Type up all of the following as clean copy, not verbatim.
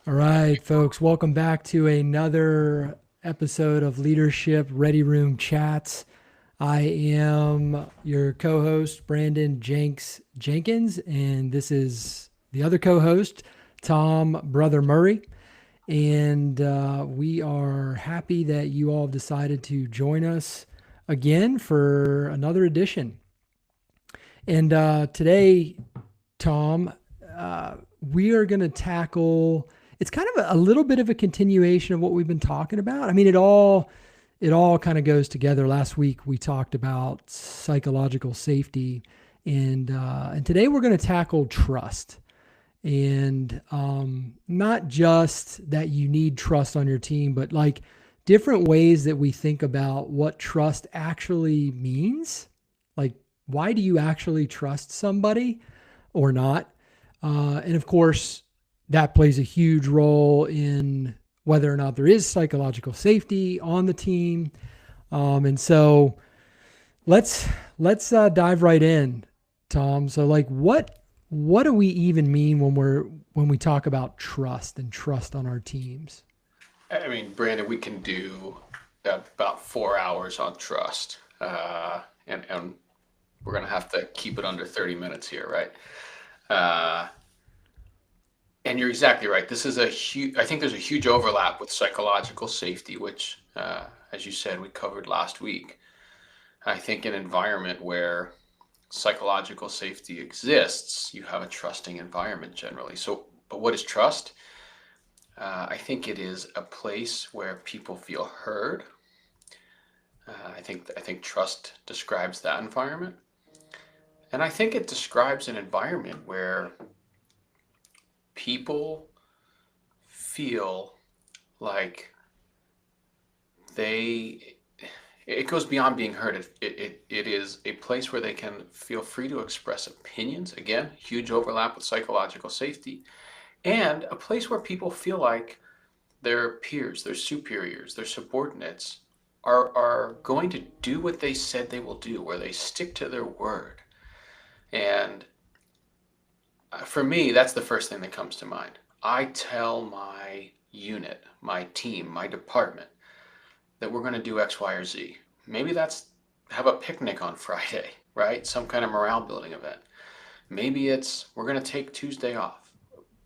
All right, folks, welcome back to another episode of Leadership Ready Room Chats. I am your co host, Brandon Jenks Jenkins, and this is the other co host, Tom Brother Murray. And we are happy that you all have decided to join us again for another edition. And today, Tom, we are going to tackle. It's kind of a little bit of a continuation of what we've been talking about. I mean, it all kind of goes together. Last week we talked about psychological safety, and today we're going to tackle trust. And not just that you need trust on your team, but like different ways that we think about what trust actually means. Like, why do you actually trust somebody or not? And of course, that plays a huge role in whether or not there is psychological safety on the team. And so let's dive right in, Tom. So like what do we even mean when we talk about trust and trust on our teams? I mean, Brandon, we can do about 4 hours on trust, and we're gonna have to keep it under 30 minutes here, right? Uh, and you're exactly right. This is a huge. I think there's a huge overlap with psychological safety, which, as you said, we covered last week. I think an environment where psychological safety exists, you have a trusting environment generally. So, but what is trust? I think it is a place where people feel heard. I think trust describes that environment, and I think it describes an environment where people feel like they. It goes beyond being heard. It is a place where they can feel free to express opinions. Again, huge overlap with psychological safety, and a place where people feel like their peers, their superiors, their subordinates are going to do what they said they will do, where they stick to their word. And for me, that's the first thing that comes to mind. I tell my unit, my team, my department that we're going to do X, Y, or Z. Maybe that's have a picnic on Friday, right? Some kind of morale building event. Maybe it's we're going to take Tuesday off.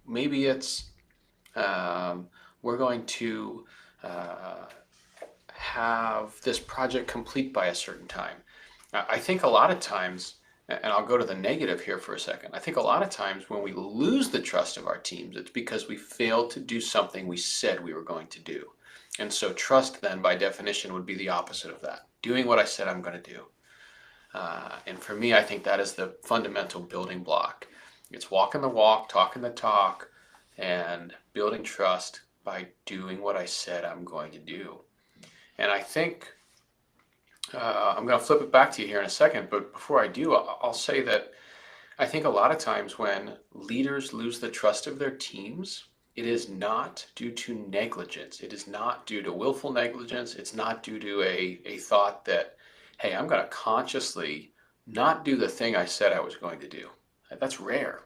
Maybe it's um, we're going to uh, have this project complete by a certain time. I think a lot of times, and I'll go to the negative here for a second. I think a lot of times when we lose the trust of our teams, it's because we failed to do something we said we were going to do. And so trust then by definition would be the opposite of that. Doing what I said I'm going to do. And for me, I think that is the fundamental building block. It's walking the walk, talking the talk, and building trust by doing what I said I'm going to do. And I think I'm going to flip it back to you here in a second, but before I do, I'll say that I think a lot of times when leaders lose the trust of their teams, it is not due to negligence. It is not due to willful negligence. It's not due to a thought that, hey, I'm going to consciously not do the thing I said I was going to do. That's rare.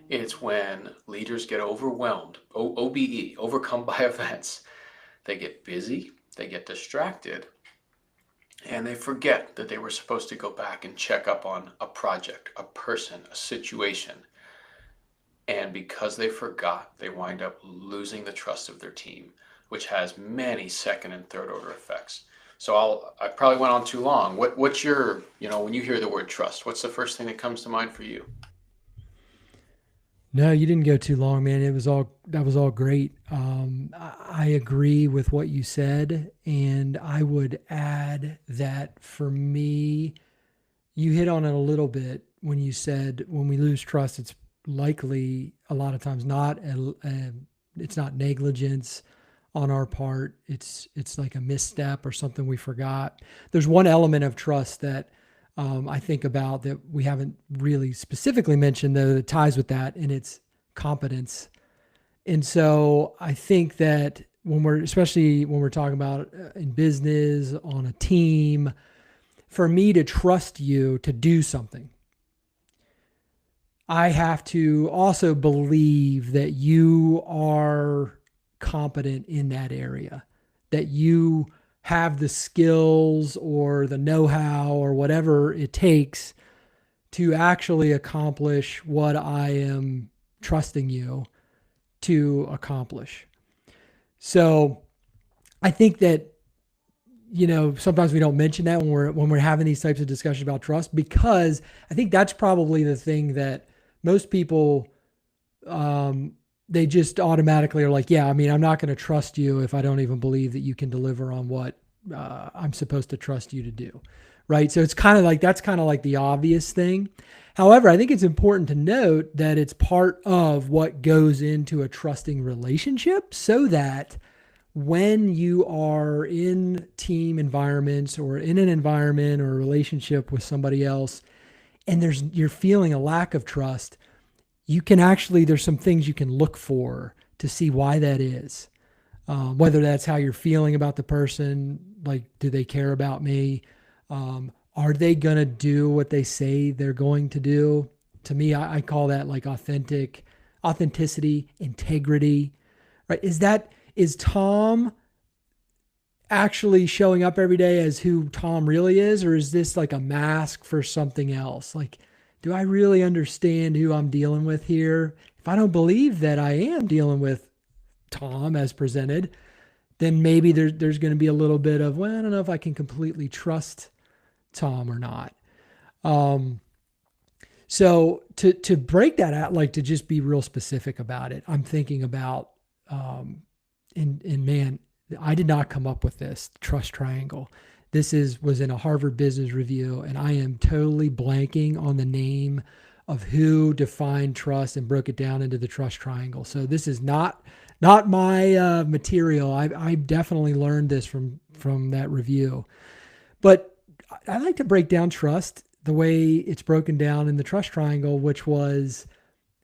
It's when leaders get overwhelmed, OBE, overcome by events. They get busy, they get distracted, and they forget that they were supposed to go back and check up on a project, a person, a situation. And because they forgot, they wind up losing the trust of their team, which has many second and third order effects. So I probably went on too long. What's your, when you hear the word trust, what's the first thing that comes to mind for you? No, you didn't go too long, man. That was all great. I agree with what you said, and I would add that for me, you hit on it a little bit when you said when we lose trust, it's likely a lot of times it's not negligence on our part. It's like a misstep or something we forgot. There's one element of trust that I think about that we haven't really specifically mentioned, though, that ties with that, and it's competence. And so I think that especially when we're talking about in business, on a team, for me to trust you to do something, I have to also believe that you are competent in that area, that you have the skills or the know how or whatever it takes to actually accomplish what I am trusting you to accomplish. So I think that, sometimes we don't mention that when we're having these types of discussions about trust, because I think that's probably the thing that most people, um, they just automatically are like, yeah, I mean, I'm not going to trust you if I don't even believe that you can deliver on what I'm supposed to trust you to do. Right. So it's kind of like, that's kind of like the obvious thing. However, I think it's important to note that it's part of what goes into a trusting relationship, so that when you are in team environments or in an environment or a relationship with somebody else, and you're feeling a lack of trust, you can actually, there's some things you can look for to see why that is. Whether that's how you're feeling about the person, like, do they care about me? Are they going to do what they say they're going to do? To me, I call that like authenticity, integrity, right? Is Tom actually showing up every day as who Tom really is, or is this like a mask for something else? Like, do I really understand who I'm dealing with here? If I don't believe that I am dealing with Tom as presented, then maybe there's going to be a little bit of, well, I don't know if I can completely trust Tom or not. Um, so to break that out, like to just be real specific about it, I'm thinking about, and man, I did not come up with this trust triangle. Was in a Harvard Business Review, and I am totally blanking on the name of who defined trust and broke it down into the trust triangle. So this is not my material. I definitely learned this from that review. But I like to break down trust the way it's broken down in the trust triangle, which was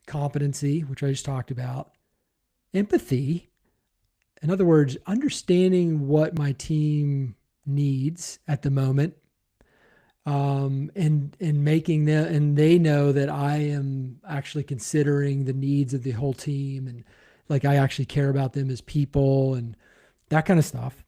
competency, which I just talked about, empathy. In other words, understanding what my team needs at the moment, and making them, and they know that I am actually considering the needs of the whole team, and like I actually care about them as people and that kind of stuff.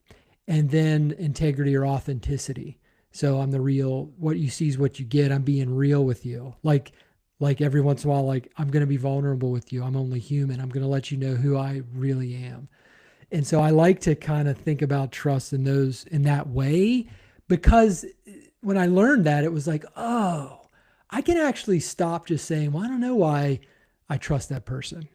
And then integrity or authenticity. So I'm the real. What you see is what you get. I'm being real with you. Like every once in a while, like, I'm going to be vulnerable with you. I'm only human. I'm going to let you know who I really am. And so I like to kind of think about trust in that way, because when I learned that, it was like, oh, I can actually stop just saying, well, I don't know why I trust that person.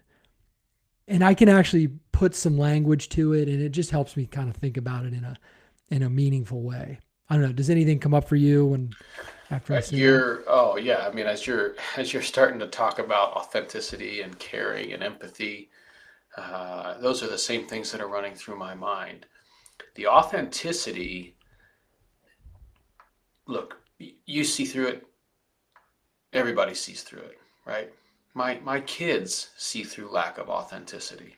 And I can actually put some language to it, and it just helps me kind of think about it in a meaningful way. I don't know. Does anything come up for you after I say that? Oh yeah, I mean, as you're starting to talk about authenticity and caring and empathy, those are the same things that are running through my mind. The authenticity, look, you see through it. Everybody sees through it, right? My kids see through lack of authenticity,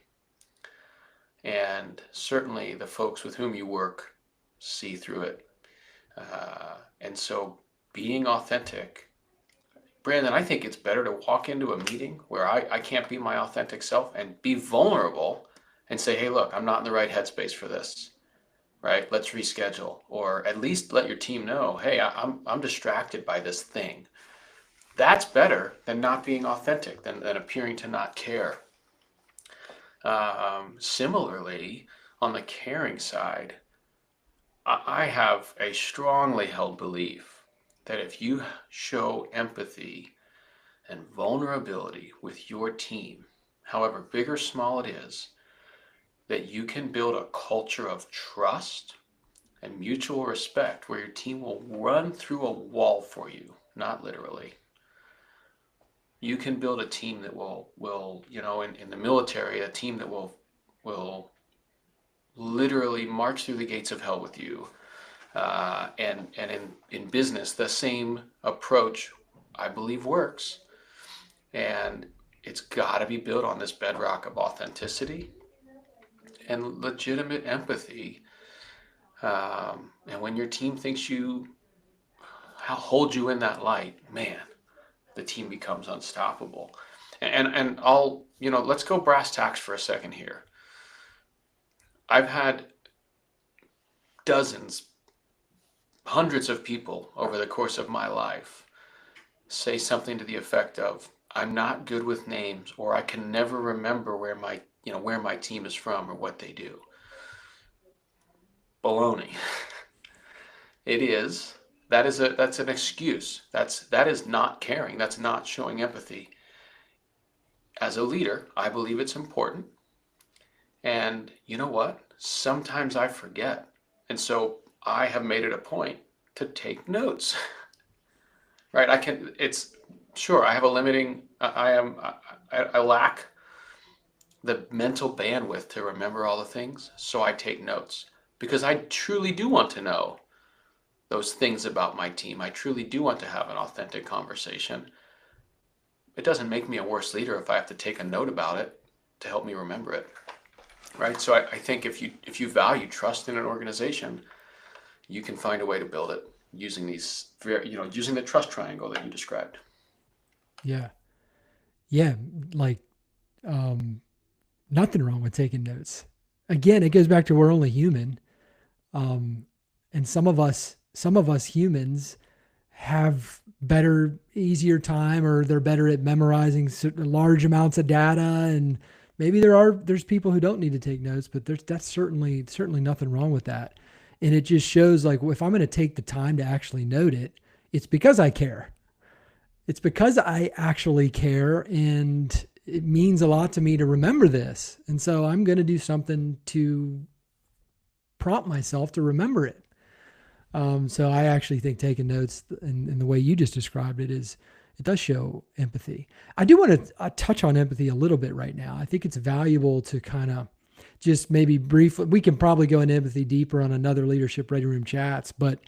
and certainly the folks with whom you work see through it. And so, being authentic, Brandon, I think it's better to walk into a meeting where I can't be my authentic self and be vulnerable and say, hey, look, I'm not in the right headspace for this, right? Let's reschedule. Or at least let your team know, hey, I'm distracted by this thing. That's better than not being authentic, than appearing to not care. Similarly, on the caring side, I have a strongly held belief that if you show empathy and vulnerability with your team, however big or small it is, that you can build a culture of trust and mutual respect where your team will run through a wall for you, not literally. You can build a team that will in the military, a team that will literally march through the gates of hell with you. And in business, the same approach, I believe, works. And it's got to be built on this bedrock of authenticity and legitimate empathy. And when your team thinks hold you in that light, man, the team becomes unstoppable. And I'll, let's go brass tacks for a second here. I've had dozens, hundreds of people over the course of my life say something to the effect of, I'm not good with names, or I can never remember where my team is from or what they do. Baloney. It is. That's an excuse. That is not caring. That's not showing empathy. As a leader, I believe it's important. And you know what? Sometimes I forget. And so I have made it a point to take notes. Right? I have a limiting, I lack the mental bandwidth to remember all the things. So I take notes because I truly do want to know those things about my team. I truly do want to have an authentic conversation. It doesn't make me a worse leader if I have to take a note about it to help me remember it, right? So I think if you value trust in an organization, you can find a way to build it using using the trust triangle that you described. Yeah. Yeah. Like, nothing wrong with taking notes. Again, it goes back to we're only human. And some of us humans have better, easier time, or they're better at memorizing large amounts of data. And maybe there's people who don't need to take notes, but that's certainly nothing wrong with that. And it just shows, like, if I'm going to take the time to actually note it, it's because I care. It's because I actually care, and it means a lot to me to remember this. And so I'm going to do something to prompt myself to remember it. So I actually think taking notes and the way you just described it does show empathy. I do want to touch on empathy a little bit right now. I think it's valuable to kind of just maybe briefly, we can probably go into empathy deeper on another Leadership Ready Room Chats, but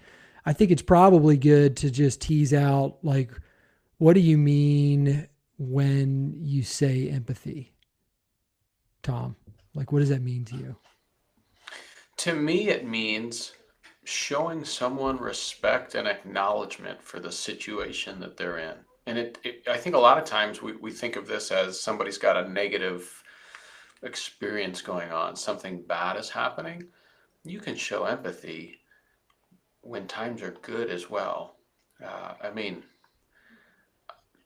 I think it's probably good to just tease out, like, what do you mean when you say empathy, Tom? Like, what does that mean to you? To me, it means showing someone respect and acknowledgement for the situation that they're in. And I think a lot of times we think of this as somebody's got a negative experience going on, something bad is happening. You can show empathy when times are good as well.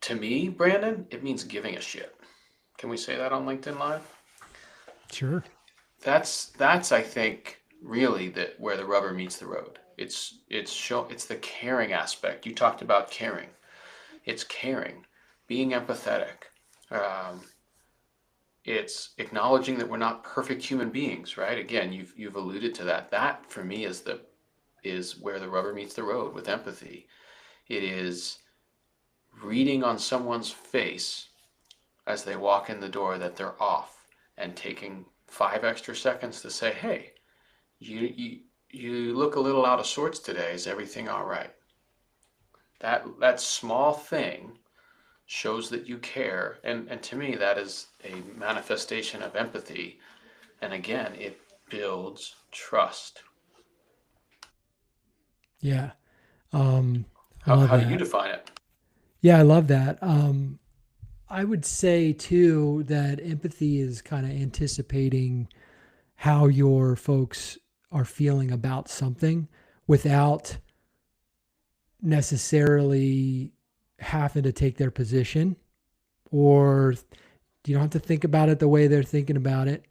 To me, Brandon, it means giving a shit. Can we say that on LinkedIn Live? Sure. That's I think really where the rubber meets the road. It's the caring aspect. You talked about caring. It's caring, being empathetic. It's acknowledging that we're not perfect human beings, right? Again, you've alluded to that. That for me is where the rubber meets the road with empathy. It is reading on someone's face as they walk in the door that they're off, and taking 5 extra seconds to say, hey, you look a little out of sorts today. Is everything all right? That small thing shows that you care. And to me, that is a manifestation of empathy. And again, it builds trust. Yeah. How do you define it? Yeah, I love that. I would say too that empathy is kind of anticipating how your folks are feeling about something without necessarily having to take their position, or you don't have to think about it the way they're thinking about it.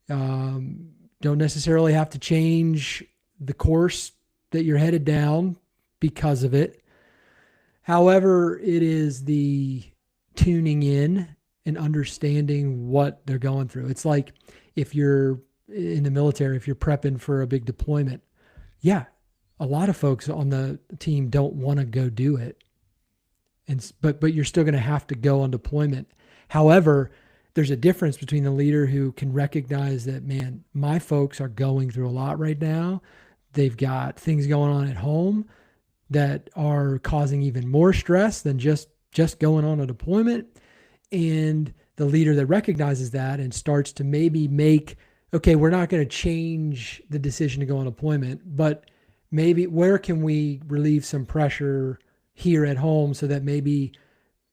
Don't necessarily have to change the course that you're headed down because of it. However, it is the tuning in and understanding what they're going through. It's like if you're in the military, if you're prepping for a big deployment, yeah, a lot of folks on the team don't want to go do it. But you're still going to have to go on deployment. However, there's a difference between the leader who can recognize that, man, my folks are going through a lot right now. They've got things going on at home that are causing even more stress than just going on a deployment. And the leader that recognizes that and starts to maybe make, okay, we're not going to change the decision to go on deployment, but maybe where can we relieve some pressure here at home so that maybe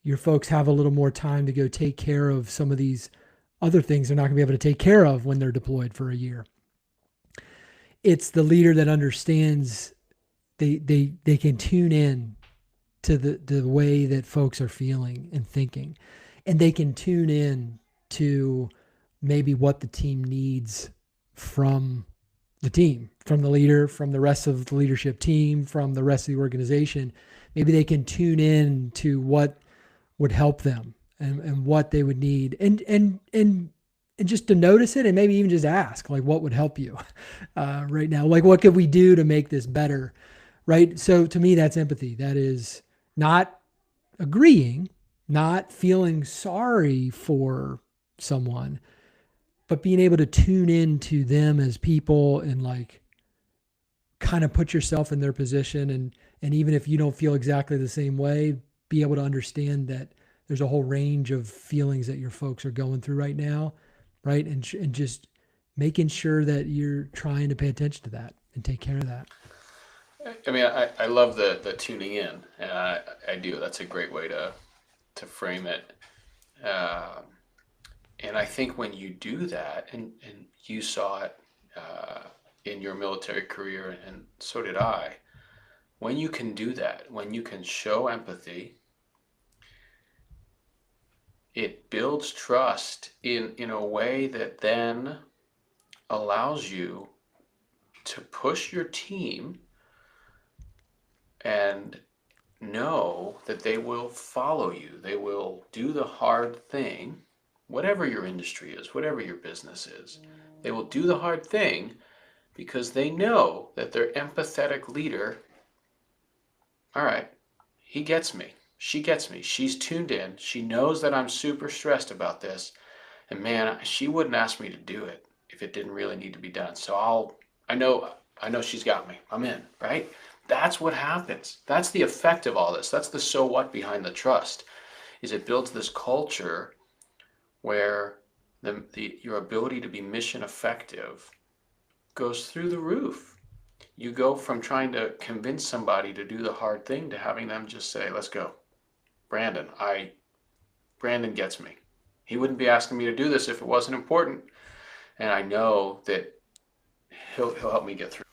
your folks have a little more time to go take care of some of these other things they're not going to be able to take care of when they're deployed for a year. It's the leader that understands they can tune in to the way that folks are feeling and thinking, and they can tune in to maybe what the team needs from the team, from the leader, from the rest of the leadership team, from the rest of the organization. Maybe they can tune in to what would help them and what they would need, and just to notice it, and maybe even just ask, like, what would help you right now? Like, what could we do to make this better? Right. So to me, that's empathy. That is not agreeing, not feeling sorry for someone, but being able to tune in to them as people and like kind of put yourself in their position. And even if you don't feel exactly the same way, be able to understand that there's a whole range of feelings that your folks are going through right now. Right. And just making sure that you're trying to pay attention to that and take care of that. I mean, I love the tuning in, and I do. That's a great way to frame it. Uh, and I think when you do that, and you saw it in your military career, and so did I, when you can do that, when you can show empathy, it builds trust in a way that then allows you to push your team and know that they will follow you. They will do the hard thing, whatever your industry is, whatever your business is. They will do the hard thing because they know that their empathetic leader, all right, he gets me. She gets me. She's tuned in. She knows that I'm super stressed about this. And man, she wouldn't ask me to do it if it didn't really need to be done. So I know she's got me. I'm in, right? That's what happens. That's the effect of all this. That's the so what behind the trust, is it builds this culture where your ability to be mission effective goes through the roof. You go from trying to convince somebody to do the hard thing to having them just say, let's go. Brandon gets me. He wouldn't be asking me to do this if it wasn't important. And I know that he'll help me get through.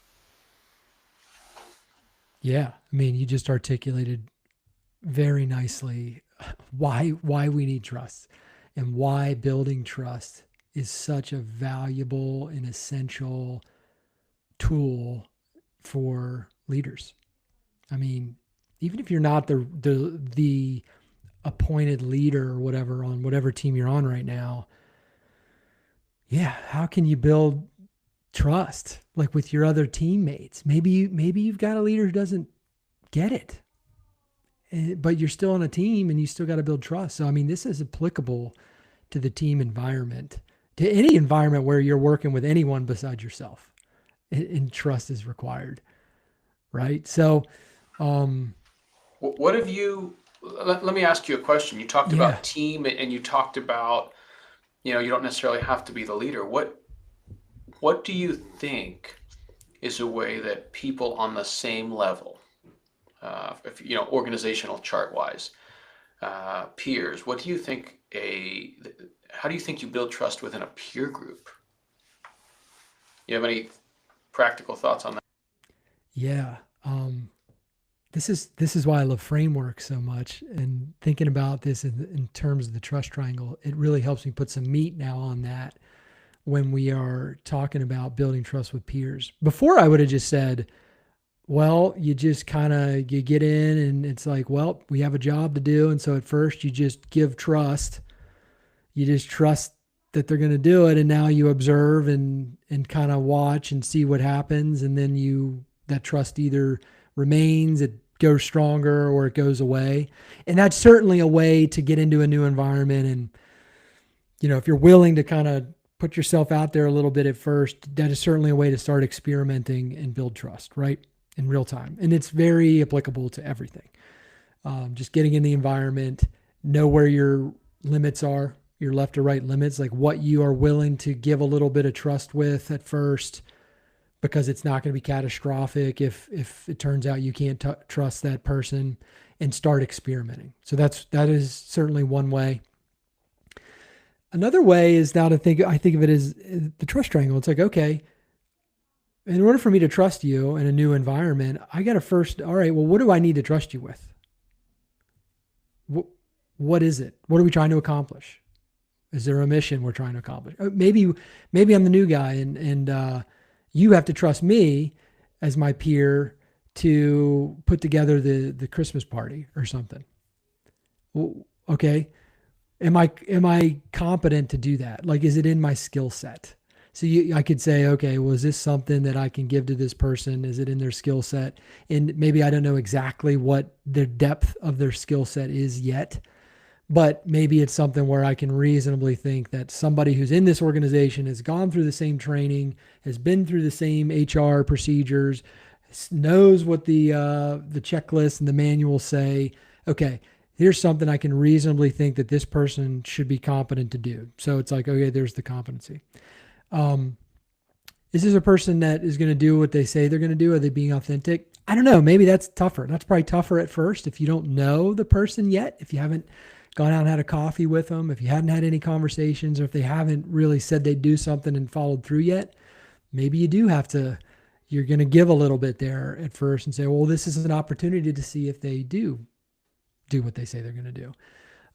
Yeah. I mean, you just articulated very nicely why we need trust and why building trust is such a valuable and essential tool for leaders. I mean, even if you're not the appointed leader or whatever on whatever team you're on right now, yeah, how can you build trust like with your other teammates? Maybe you've got a leader who doesn't get it, but you're still on a team and you still got to build trust. So I mean, this is applicable to the team environment, to any environment where you're working with anyone besides yourself, and trust is required, right? So what have you, let me ask you a question. You talked about team, and you talked about, you don't necessarily have to be the leader. What do you think is a way that people on the same level, if organizational chart wise, peers, what do you think how do you think you build trust within a peer group? You have any practical thoughts on that? Yeah. This is why I love framework so much, and thinking about this in terms of the trust triangle, it really helps me put some meat now on that when we are talking about building trust with peers. Before I would have just said, well, you just you get in and it's like, well, we have a job to do. And so at first you just give trust. You just trust that they're going to do it. And now you observe and kind of watch and see what happens. And then that trust either remains, it goes stronger, or it goes away. And that's certainly a way to get into a new environment. And, if you're willing to kind of put yourself out there a little bit at first, that is certainly a way to start experimenting and build trust, right? In real time. And it's very applicable to everything. Just getting in the environment, know where your limits are, your left or right limits, like what you are willing to give a little bit of trust with at first, because it's not going to be catastrophic if it turns out you can't trust that person, and start experimenting. So that is certainly one way. Another way is now I think of it as the trust triangle. It's like, okay, in order for me to trust you in a new environment, I got to first, all right, well, what do I need to trust you with? What is it? What are we trying to accomplish? Is there a mission we're trying to accomplish? Maybe I'm the new guy, and you have to trust me as my peer to put together the Christmas party or something. Well, okay, am I competent to do that? Like, is it in my skill set? So I could say, okay, well, is this something that I can give to this person? Is it in their skill set? And maybe I don't know exactly what the depth of their skill set is yet, but maybe it's something where I can reasonably think that somebody who's in this organization has gone through the same training, has been through the same HR procedures, knows what the checklist and the manual say. Okay, here's something I can reasonably think that this person should be competent to do. So it's like, okay, there's the competency. Is this a person that is going to do what they say they're going to do? Are they being authentic? I don't know. Maybe that's tougher. That's probably tougher at first if you don't know the person yet, if you haven't gone out and had a coffee with them, if you hadn't had any conversations, or if they haven't really said they'd do something and followed through yet. Maybe you do have to, you're going to give a little bit there at first and say, well, this is an opportunity to see if they do what they say they're going to do.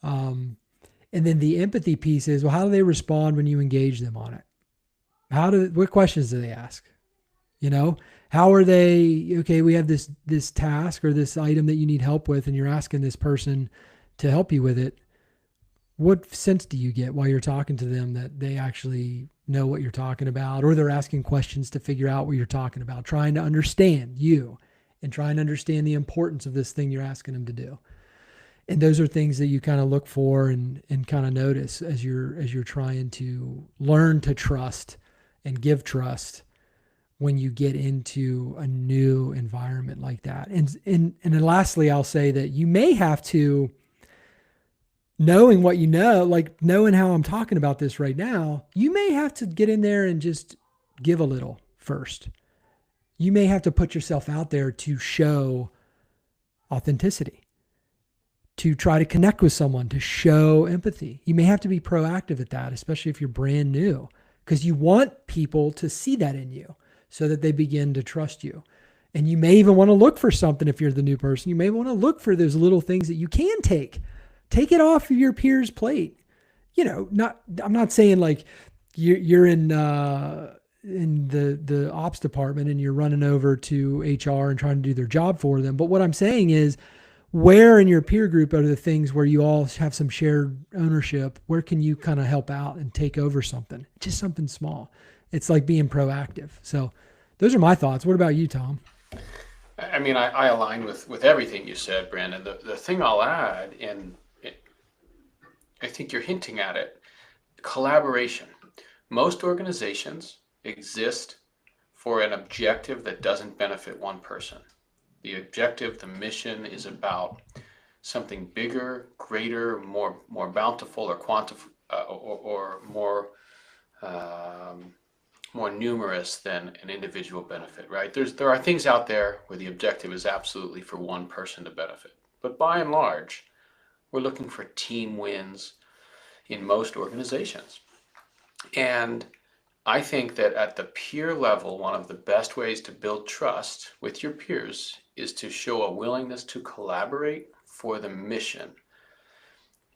And then the empathy piece is, well, how do they respond when you engage them on it? What questions do they ask? You know, how are they, okay, we have this task or this item that you need help with, and you're asking this person to help you with it. What sense do you get while you're talking to them that they actually know what you're talking about, or they're asking questions to figure out what you're talking about, trying to understand you and trying to understand the importance of this thing you're asking them to do? And those are things that you kind of look for and kind of notice as you're trying to learn to trust and give trust when you get into a new environment like that. And then lastly, I'll say that you may have to, knowing what you know, like knowing how I'm talking about this right now, you may have to get in there and just give a little first. You may have to put yourself out there to show authenticity, to try to connect with someone, to show empathy. You may have to be proactive at that, especially if you're brand new, because you want people to see that in you so that they begin to trust you. And you may even want to look for something if you're the new person. You may want to look for those little things that you can take it off of your peer's plate. You know, I'm not saying like you're in the ops department and you're running over to HR and trying to do their job for them. But what I'm saying is, where in your peer group are the things where you all have some shared ownership? Where can you kind of help out and take over something? Just something small. It's like being proactive. So those are my thoughts. What about you, Tom? I mean, I align with everything you said, Brandon. The thing I'll add, and I think you're hinting at it, collaboration. Most organizations exist for an objective that doesn't benefit one person. The objective, the mission is about something bigger, greater, more bountiful, or or more numerous than an individual benefit, right? There are things out there where the objective is absolutely for one person to benefit. But by and large, we're looking for team wins in most organizations. And I think that at the peer level, one of the best ways to build trust with your peers is to show a willingness to collaborate for the mission.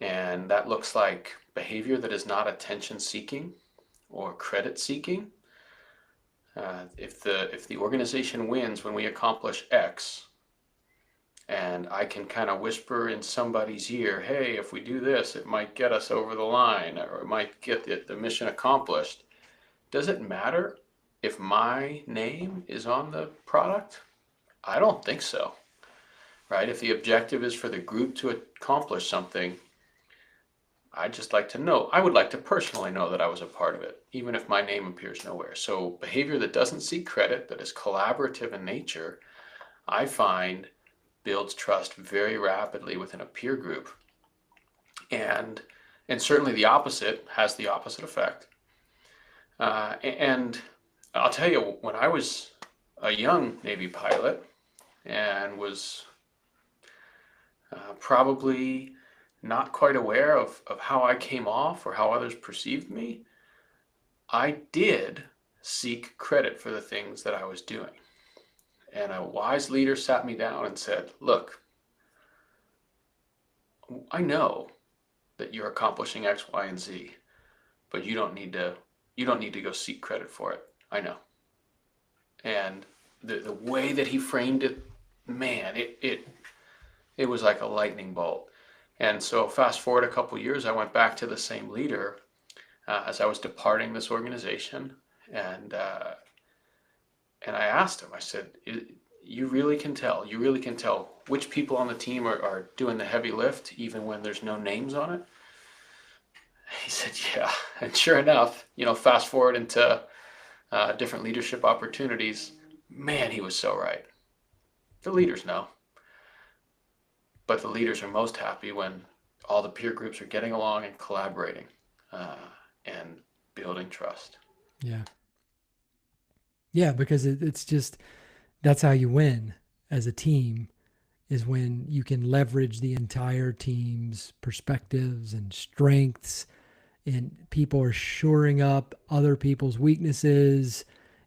And that looks like behavior that is not attention seeking or credit seeking. If the organization wins when we accomplish X, and I can kind of whisper in somebody's ear, hey, if we do this, it might get us over the line, or it might get the mission accomplished. Does it matter if my name is on the product? I don't think so, right? If the objective is for the group to accomplish something, I'd just like to know. I would like to personally know that I was a part of it, even if my name appears nowhere. So behavior that doesn't seek credit, that is collaborative in nature, I find builds trust very rapidly within a peer group. And certainly the opposite has the opposite effect. And I'll tell you, when I was a young Navy pilot and was probably not quite aware of how I came off or how others perceived me, I did seek credit for the things that I was doing. And a wise leader sat me down and said, look, I know that you're accomplishing X, Y, and Z, but you don't need to go seek credit for it. I know. And the way that he framed it, man, it was like a lightning bolt. And so fast forward a couple years, I went back to the same leader as I was departing this organization, and I asked him. I said, you really can tell which people on the team are doing the heavy lift, even when there's no names on it. He said, yeah. And sure enough, fast forward into different leadership opportunities. Man, he was so right. The leaders know, but the leaders are most happy when all the peer groups are getting along and collaborating and building trust. Yeah. Yeah, because it's just, that's how you win as a team, is when you can leverage the entire team's perspectives and strengths, and people are shoring up other people's weaknesses,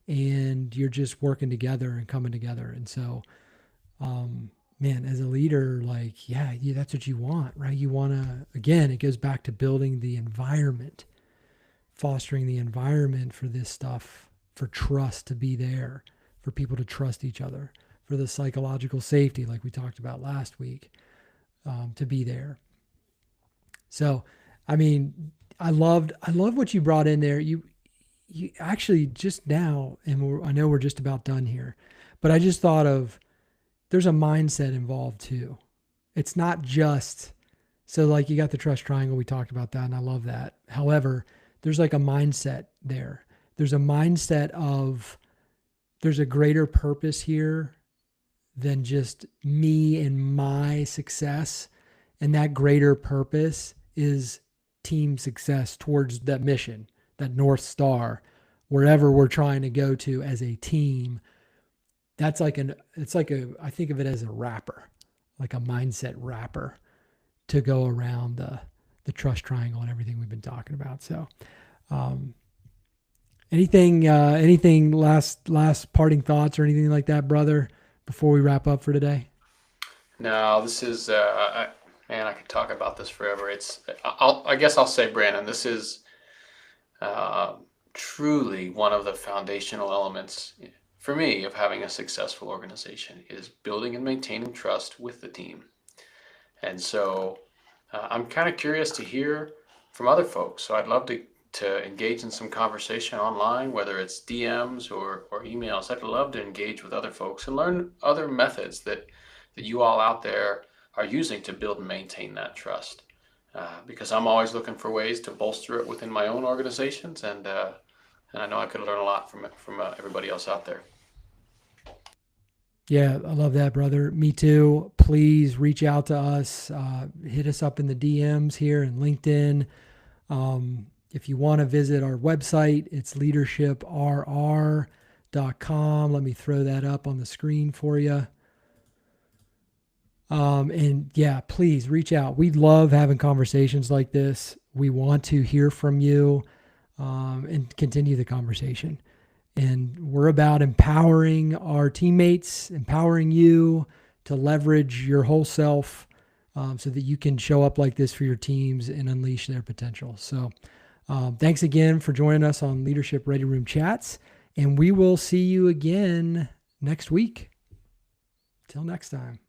and you're just working together and coming together. And so, man, as a leader, like, yeah, that's what you want, right? You want to, again, it goes back to building the environment, fostering the environment for this stuff, for trust to be there, for people to trust each other, for the psychological safety, like we talked about last week, to be there. So, I mean, I love what you brought in there. You actually just now, and I know we're just about done here, but I just thought of, there's a mindset involved too. It's not just, so like you got the trust triangle, we talked about that, and I love that. However, there's like a mindset there. There's a mindset of, there's a greater purpose here than just me and my success. And that greater purpose is team success towards that mission, that North Star, wherever we're trying to go to as a team. That's like I think of it as a wrapper, like a mindset wrapper to go around the trust triangle and everything we've been talking about. So, anything last parting thoughts or anything like that, brother, before we wrap up for today? No, this is, man, I could talk about this forever. I guess I'll say, Brandon, this is truly one of the foundational elements for me of having a successful organization, is building and maintaining trust with the team. And so I'm kind of curious to hear from other folks. So I'd love to engage in some conversation online, whether it's DMs or emails. I'd love to engage with other folks and learn other methods that you all out there are using to build and maintain that trust. Because I'm always looking for ways to bolster it within my own organizations, and I know I could learn a lot from everybody else out there. Yeah, I love that, brother. Me too. Please reach out to us. Hit us up in the DMs here in LinkedIn. If you want to visit our website, it's leadershiprr.com. Let me throw that up on the screen for you. And yeah, please reach out. We love having conversations like this. We want to hear from you and continue the conversation. And we're about empowering our teammates, empowering you to leverage your whole self so that you can show up like this for your teams and unleash their potential. So thanks again for joining us on Leadership Ready Room Chats. And we will see you again next week. Till next time.